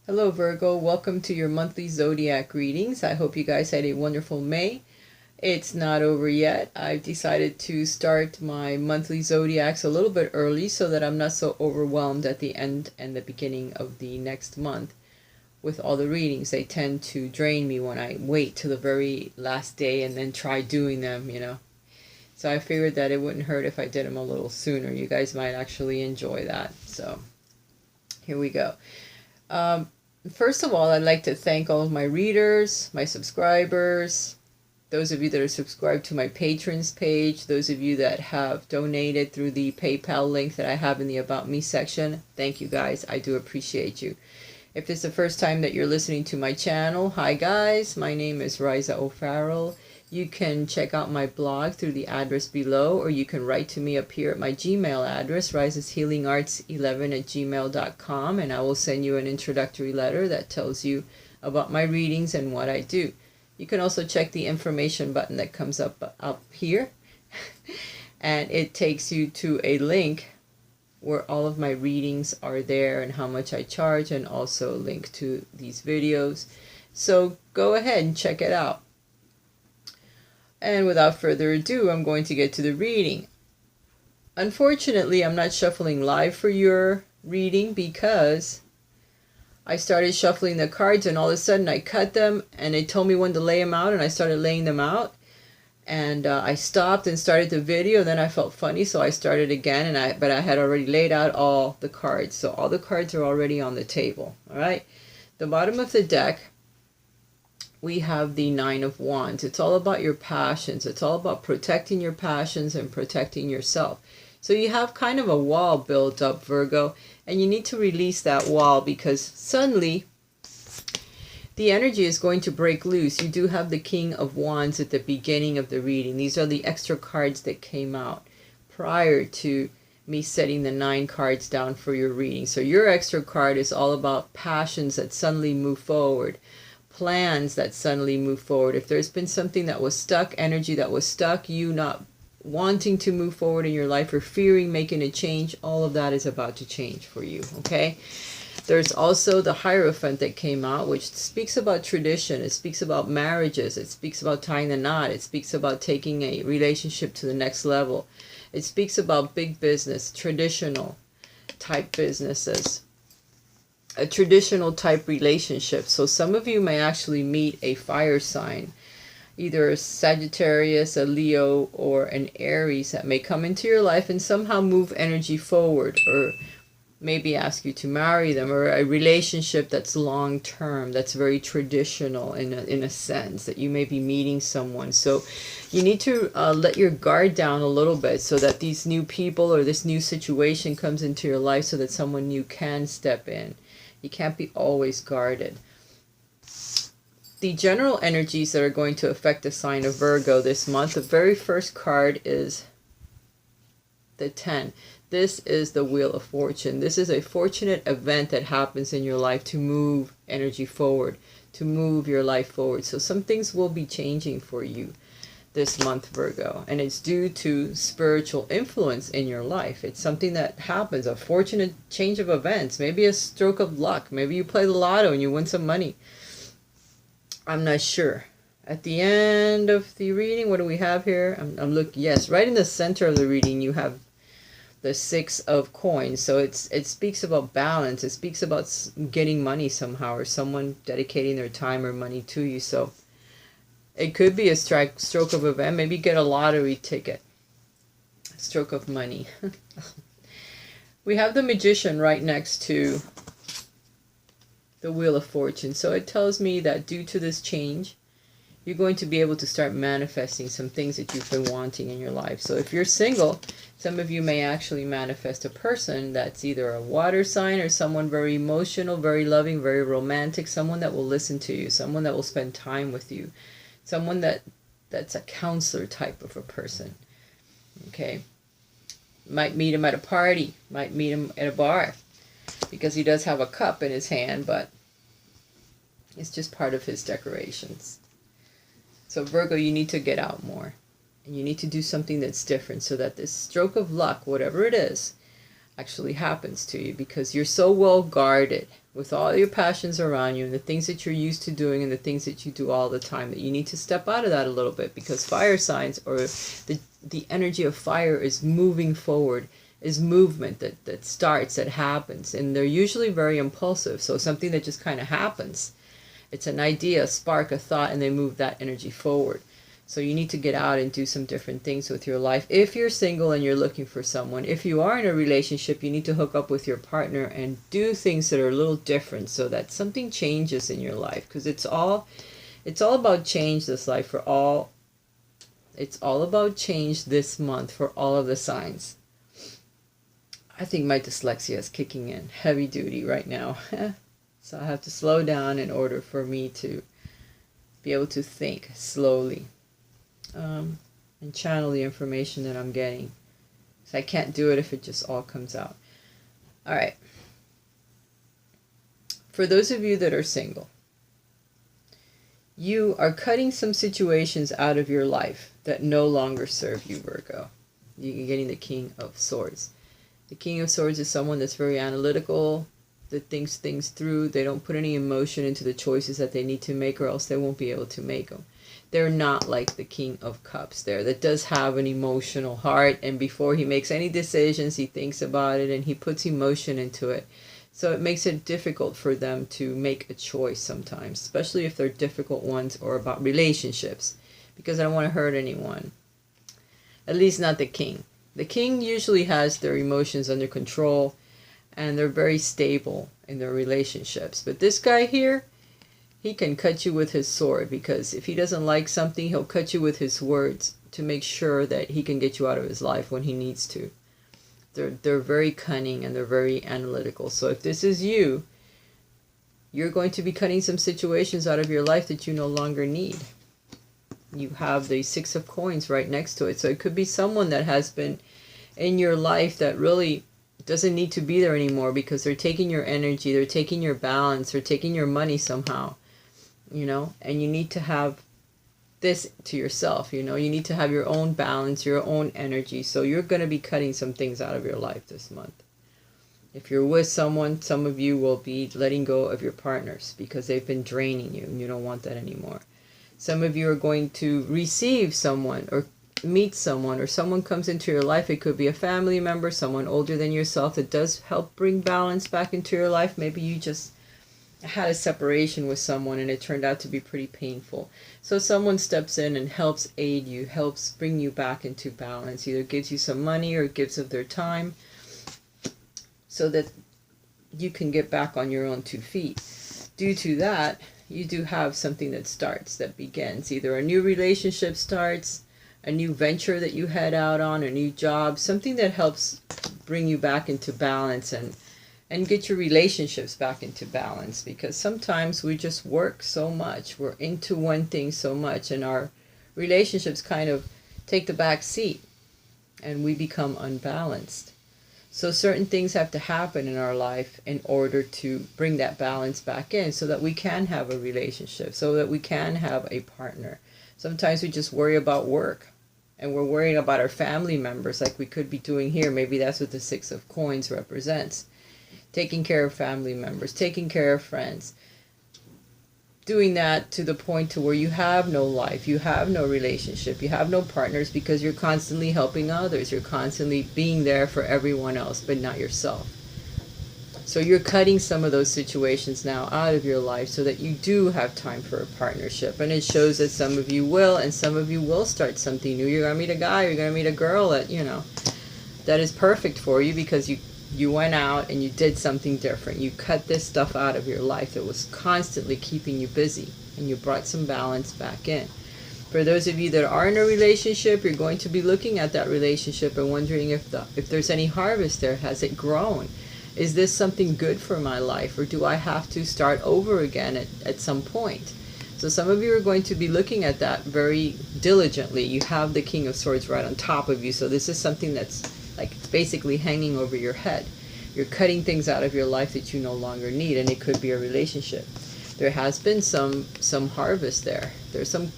Hello Virgo, welcome to your monthly zodiac readings. I hope you guys had a wonderful May. It's not over yet. I've decided to start my monthly zodiacs a little bit early so that I'm not so overwhelmed at the end and the beginning of the next month with all the readings. They tend to drain me when I wait till the very last day and then try doing them. So I figured that it wouldn't hurt if I did them a little sooner. You guys might actually enjoy that. So here we go. First of all, I'd like to thank all of my readers, my subscribers, those of you that are subscribed to my patrons page, those of you that have donated through the PayPal link that I have in the About Me section. Thank you guys. I do appreciate you. If this is the first time that you're listening to my channel, hi guys. My name is Raisa O'Farrell. You can check out my blog through the address below, or you can write to me up here at my Gmail address, raisashealingarts11@gmail.com, and I will send you an introductory letter that tells you about my readings and what I do. You can also check the information button that comes up here, and it takes you to a link where all of my readings are there and how much I charge, and also a link to these videos. So go ahead and check it out. And without further ado, I'm going to get to the reading. Unfortunately, I'm not shuffling live for your reading because I started shuffling the cards and all of a sudden I cut them and it told me when to lay them out, and I started laying them out. And I stopped and started the video, and then I felt funny, so I started again, but I had already laid out all the cards. So all the cards are already on the table. All right. The bottom of the deck, we have the Nine of Wands. It's all about your passions. It's all about protecting your passions and protecting yourself. So you have kind of a wall built up, Virgo, and you need to release that wall because suddenly the energy is going to break loose. You do have the King of Wands at the beginning of the reading. These are the extra cards that came out prior to me setting the 9 cards down for your reading. So your extra card is all about passions that suddenly move forward. Plans that suddenly move forward. If there's been something that was stuck, energy that was stuck, you not wanting to move forward in your life or fearing making a change, all of that is about to change for you, okay? There's also the Hierophant that came out, which speaks about tradition. It speaks about marriages. It speaks about tying the knot. It speaks about taking a relationship to the next level. It speaks about big business, traditional type businesses. A traditional type relationship. So some of you may actually meet a fire sign, either a Sagittarius, a Leo, or an Aries that may come into your life and somehow move energy forward, or maybe ask you to marry them, or a relationship that's long term, that's very traditional in a sense, that you may be meeting someone. So you need to let your guard down a little bit so that these new people or this new situation comes into your life so that someone new can step in. You can't be always guarded. The general energies that are going to affect the sign of Virgo this month, the very first card is the 10. This is the Wheel of Fortune. This is a fortunate event that happens in your life to move energy forward, to move your life forward. So some things will be changing for you this month, Virgo, and it's due to spiritual influence in your life. It's something that happens, a fortunate change of events, maybe a stroke of luck. Maybe you play the lotto and you win some money. I'm not sure. At the end of the reading, what do we have here? I'm looking, yes, right in the center of the reading you have the 6 of coins. So it speaks about balance. It speaks about getting money somehow, or someone dedicating their time or money to you. So it could be a stroke of event. Maybe get a lottery ticket. Stroke of money. We have the Magician right next to the Wheel of Fortune. So it tells me that due to this change, you're going to be able to start manifesting some things that you've been wanting in your life. So if you're single, some of you may actually manifest a person that's either a water sign or someone very emotional, very loving, very romantic, someone that will listen to you, someone that will spend time with you. Someone that's a counselor type of a person, okay? Might meet him at a party, might meet him at a bar, because he does have a cup in his hand, but it's just part of his decorations. So Virgo, you need to get out more, and you need to do something that's different so that this stroke of luck, whatever it is, actually happens to you, because you're so well guarded with all your passions around you and the things that you're used to doing and the things that you do all the time, that you need to step out of that a little bit, because fire signs, or the energy of fire, is moving forward, is movement that starts, that happens, and they're usually very impulsive. So something that just kind of happens, it's an idea, a spark, a thought, and they move that energy forward. So you need to get out and do some different things with your life. If you're single and you're looking for someone, if you are in a relationship, you need to hook up with your partner and do things that are a little different, so that something changes in your life, because it's all about change this life for all. It's all about change this month for all of the signs. I think my dyslexia is kicking in heavy duty right now. So I have to slow down in order for me to be able to think slowly. And channel the information that I'm getting. So I can't do it if it just all comes out. All right. For those of you that are single, you are cutting some situations out of your life that no longer serve you, Virgo. You're getting the King of Swords. The King of Swords is someone that's very analytical, that thinks things through. They don't put any emotion into the choices that they need to make, or else they won't be able to make them. They're not like the King of Cups there, that does have an emotional heart, and before he makes any decisions, he thinks about it and he puts emotion into it. So it makes it difficult for them to make a choice sometimes, especially if they're difficult ones or about relationships, because I don't want to hurt anyone. At least not the King. The King usually has their emotions under control, and they're very stable in their relationships. But this guy here, he can cut you with his sword, because if he doesn't like something, he'll cut you with his words to make sure that he can get you out of his life when he needs to. They're very cunning and they're very analytical. So if this is you, you're going to be cutting some situations out of your life that you no longer need. You have the Six of Coins right next to it. So it could be someone that has been in your life that really doesn't need to be there anymore, because they're taking your energy, they're taking your balance, they're taking your money somehow, and you need to have this to yourself, you need to have your own balance, your own energy. So you're going to be cutting some things out of your life this month. If you're with someone, some of you will be letting go of your partners because they've been draining you and you don't want that anymore. Some of you are going to receive someone or meet someone, or someone comes into your life. It could be a family member, someone older than yourself, that does help bring balance back into your life. Maybe you just had a separation with someone and it turned out to be pretty painful. So someone steps in and helps aid you, helps bring you back into balance, either gives you some money or gives of their time so that you can get back on your own 2 feet. Due to that, you do have something that starts, that begins. Either a new relationship starts, a new venture that you head out on, a new job, something that helps bring you back into balance and get your relationships back into balance. Because sometimes we just work so much, we're into one thing so much, and our relationships kind of take the back seat and we become unbalanced. So certain things have to happen in our life in order to bring that balance back in, so that we can have a relationship, so that we can have a partner. Sometimes we just worry about work, and we're worrying about our family members, like we could be doing here. Maybe that's what the Six of Coins represents. Taking care of family members, taking care of friends. Doing that to the point to where you have no life, you have no relationship, you have no partners, because you're constantly helping others. You're constantly being there for everyone else, but not yourself. So you're cutting some of those situations now out of your life so that you do have time for a partnership. And it shows that some of you will, and some of you will start something new. You're going to meet a guy, you're going to meet a girl that, that is perfect for you, because you went out and you did something different. You cut this stuff out of your life that was constantly keeping you busy, and you brought some balance back in. For those of you that are in a relationship, you're going to be looking at that relationship and wondering if there's any harvest there. Has it grown? Is this something good for my life, or do I have to start over again at some point? So some of you are going to be looking at that very diligently. You have the King of Swords right on top of you, so this is something that's like basically hanging over your head. You're cutting things out of your life that you no longer need, and it could be a relationship. There has been some harvest there. There's some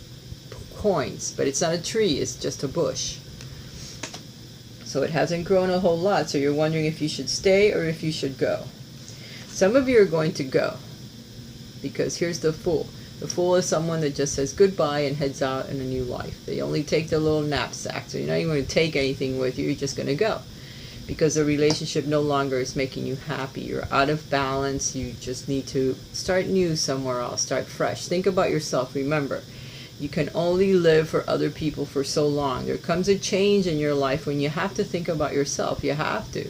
coins, but it's not a tree, it's just a bush. So it hasn't grown a whole lot, so you're wondering if you should stay or if you should go. Some of you are going to go, because here's the Fool. The Fool is someone that just says goodbye and heads out in a new life. They only take their little knapsack, so you're not even going to take anything with you, you're just going to go. Because the relationship no longer is making you happy. You're out of balance, you just need to start new somewhere else, start fresh. Think about yourself, remember. You can only live for other people for so long. There comes a change in your life when you have to think about yourself. You have to.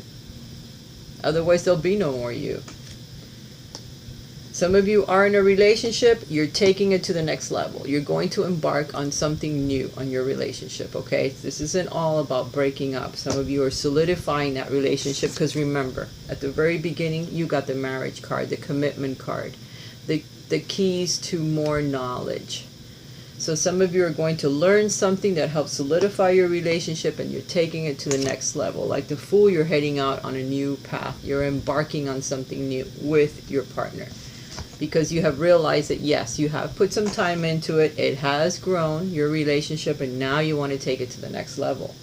Otherwise, there'll be no more you. Some of you are in a relationship. You're taking it to the next level. You're going to embark on something new on your relationship, okay? This isn't all about breaking up. Some of you are solidifying that relationship because remember, at the very beginning, you got the marriage card, the commitment card, the keys to more knowledge. So some of you are going to learn something that helps solidify your relationship and you're taking it to the next level. Like the Fool, you're heading out on a new path. You're embarking on something new with your partner. Because you have realized that yes, you have put some time into it. It has grown, your relationship, and now you want to take it to the next level.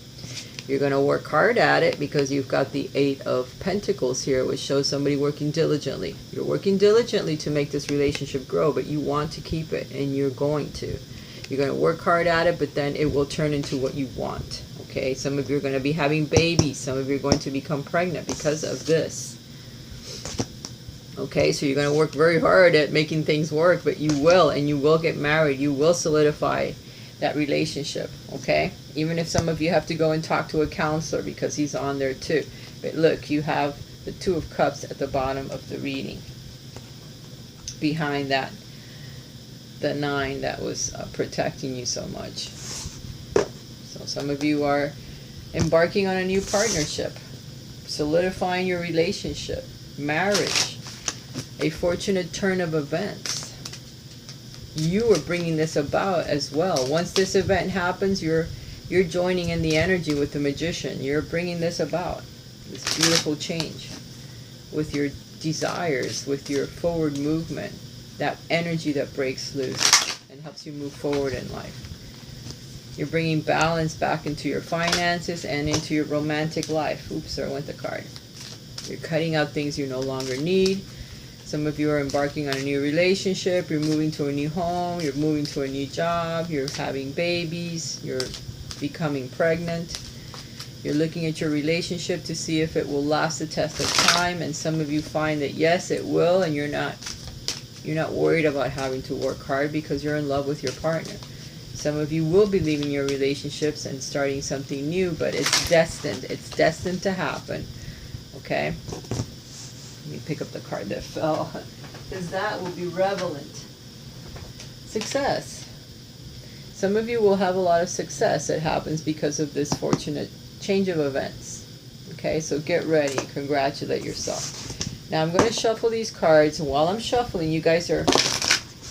You're going to work hard at it because you've got the 8 of Pentacles here, which shows somebody working diligently. You're working diligently to make this relationship grow, but you want to keep it, and you're going to. You're going to work hard at it, but then it will turn into what you want. Okay, some of you are going to be having babies. Some of you are going to become pregnant because of this. Okay, so you're going to work very hard at making things work, but you will, and you will get married. You will solidify that relationship, okay? Even if some of you have to go and talk to a counselor because he's on there too. But look, you have the 2 of Cups at the bottom of the reading. Behind that, the 9 that was protecting you so much. So some of you are embarking on a new partnership, solidifying your relationship, marriage. A fortunate turn of events. You are bringing this about as well. Once this event happens, you're joining in the energy with the Magician. You're bringing this about, this beautiful change with your desires, with your forward movement, that energy that breaks loose and helps you move forward in life. You're bringing balance back into your finances and into your romantic life. Oops, there went the card. You're cutting out things you no longer need. Some of you are embarking on a new relationship, you're moving to a new home, you're moving to a new job, you're having babies, you're becoming pregnant. You're looking at your relationship to see if it will last the test of time, and some of you find that yes, it will, and you're not worried about having to work hard because you're in love with your partner. Some of you will be leaving your relationships and starting something new, but it's destined. It's destined to happen. Okay? Let me pick up the card that fell, because that will be relevant. Success. Some of you will have a lot of success that happens because of this fortunate change of events. Okay, so get ready. Congratulate yourself. Now I'm going to shuffle these cards, and while I'm shuffling, you guys are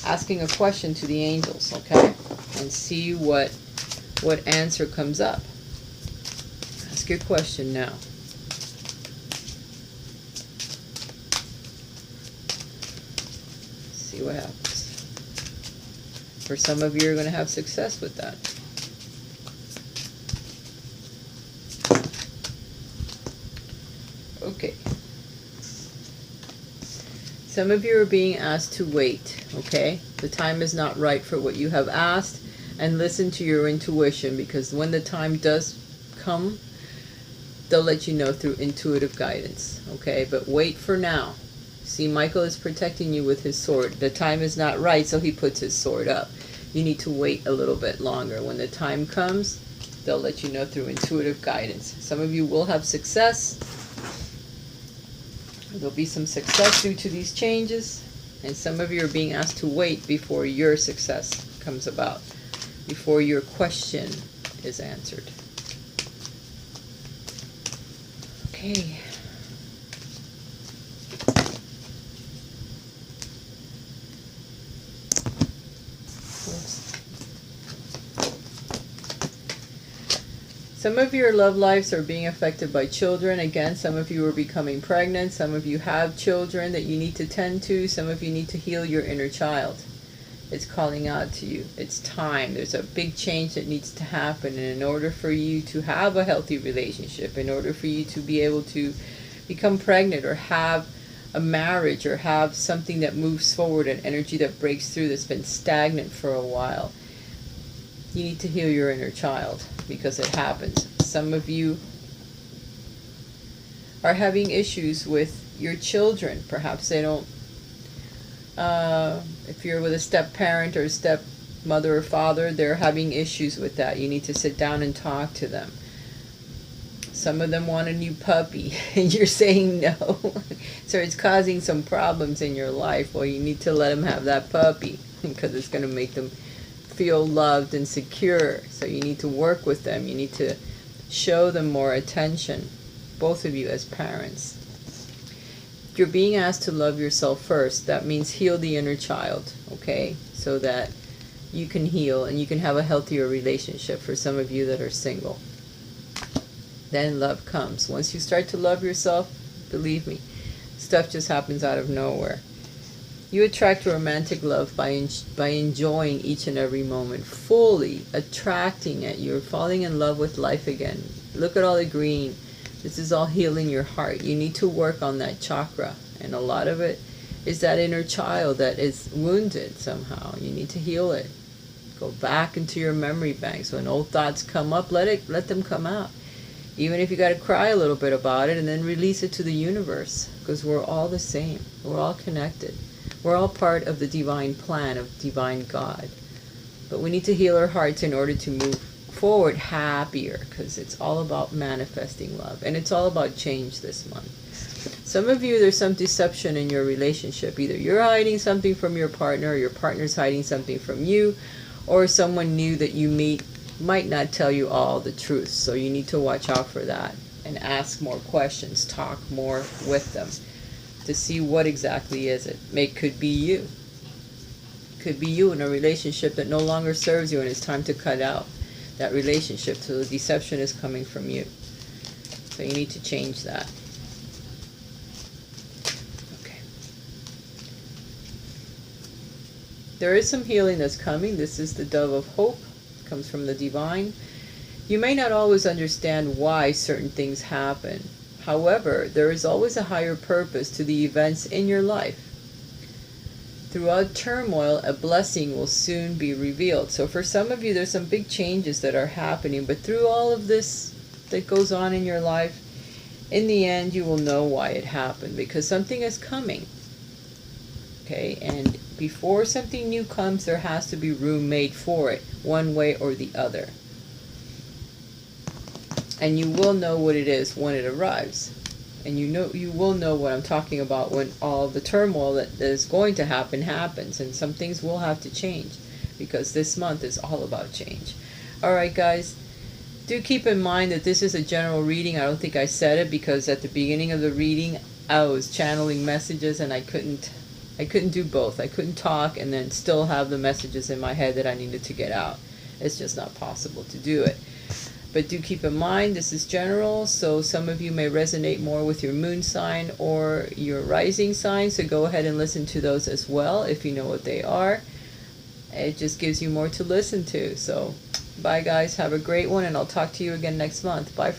asking a question to the angels, okay? And see what answer comes up. Ask your question now. See what happens. For some of you, you're going to have success with that. Okay. Some of you are being asked to wait, okay? The time is not right for what you have asked, and listen to your intuition, because when the time does come, they'll let you know through intuitive guidance, okay? But wait for now. See, Michael is protecting you with his sword. The time is not right, so he puts his sword up. You need to wait a little bit longer. When the time comes, they'll let you know through intuitive guidance. Some of you will have success. There'll be some success due to these changes. And some of you are being asked to wait before your success comes about, before your question is answered. Okay. Some of your love lives are being affected by children. Again, some of you are becoming pregnant. Some of you have children that you need to tend to. Some of you need to heal your inner child. It's calling out to you. It's time. There's a big change that needs to happen. And in order for you to have a healthy relationship, in order for you to be able to become pregnant or have a marriage or have something that moves forward, an energy that breaks through that's been stagnant for a while, you need to heal your inner child, because it happens. Some of you are having issues with your children. Perhaps they don't, if you're with a step parent or step mother or father, they're having issues with that. You need to sit down and talk to them. Some of them want a new puppy and you're saying no. So it's causing some problems in your life. Well, you need to let them have that puppy because it's going to make them feel loved and secure. So you need to work with them. You need to show them more attention, both of you as parents. If you're being asked to love yourself first, that means heal the inner child, okay? So that you can heal and you can have a healthier relationship for some of you that are single. Then love comes. Once you start to love yourself, believe me, stuff just happens out of nowhere. You attract romantic love by enjoying each and every moment, fully attracting it. You're falling in love with life again. Look at all the green. This is all healing your heart. You need to work on that chakra. And a lot of it is that inner child that is wounded somehow. You need to heal it. Go back into your memory banks. When old thoughts come up, let them come out. Even if you got to cry a little bit about it and then release it to the universe. Because we're all the same. We're all connected. We're all part of the divine plan of divine God. But we need to heal our hearts in order to move forward happier, because it's all about manifesting love. And it's all about change this month. Some of you, there's some deception in your relationship. Either you're hiding something from your partner, or your partner's hiding something from you, or someone new that you meet might not tell you all the truth. So you need to watch out for that and ask more questions, talk more with them to see what exactly is it. Could be you. Could be you in a relationship that no longer serves you and it's time to cut out that relationship. So the deception is coming from you. So you need to change that. Okay. There is some healing that's coming. This is the dove of hope. It comes from the divine. You may not always understand why certain things happen. However, there is always a higher purpose to the events in your life. Throughout turmoil, a blessing will soon be revealed. So for some of you, there's some big changes that are happening. But through all of this that goes on in your life, in the end, you will know why it happened. Because something is coming. Okay? And before something new comes, there has to be room made for it, one way or the other. And you will know what it is when it arrives. And you will know what I'm talking about when all the turmoil that is going to happen happens. And some things will have to change, because this month is all about change. Alright guys, do keep in mind that this is a general reading. I don't think I said it because at the beginning of the reading I was channeling messages and I couldn't do both. I couldn't talk and then still have the messages in my head that I needed to get out. It's just not possible to do it. But do keep in mind, this is general, so some of you may resonate more with your moon sign or your rising sign, so go ahead and listen to those as well if you know what they are. It just gives you more to listen to. So, bye guys, have a great one, and I'll talk to you again next month. Bye for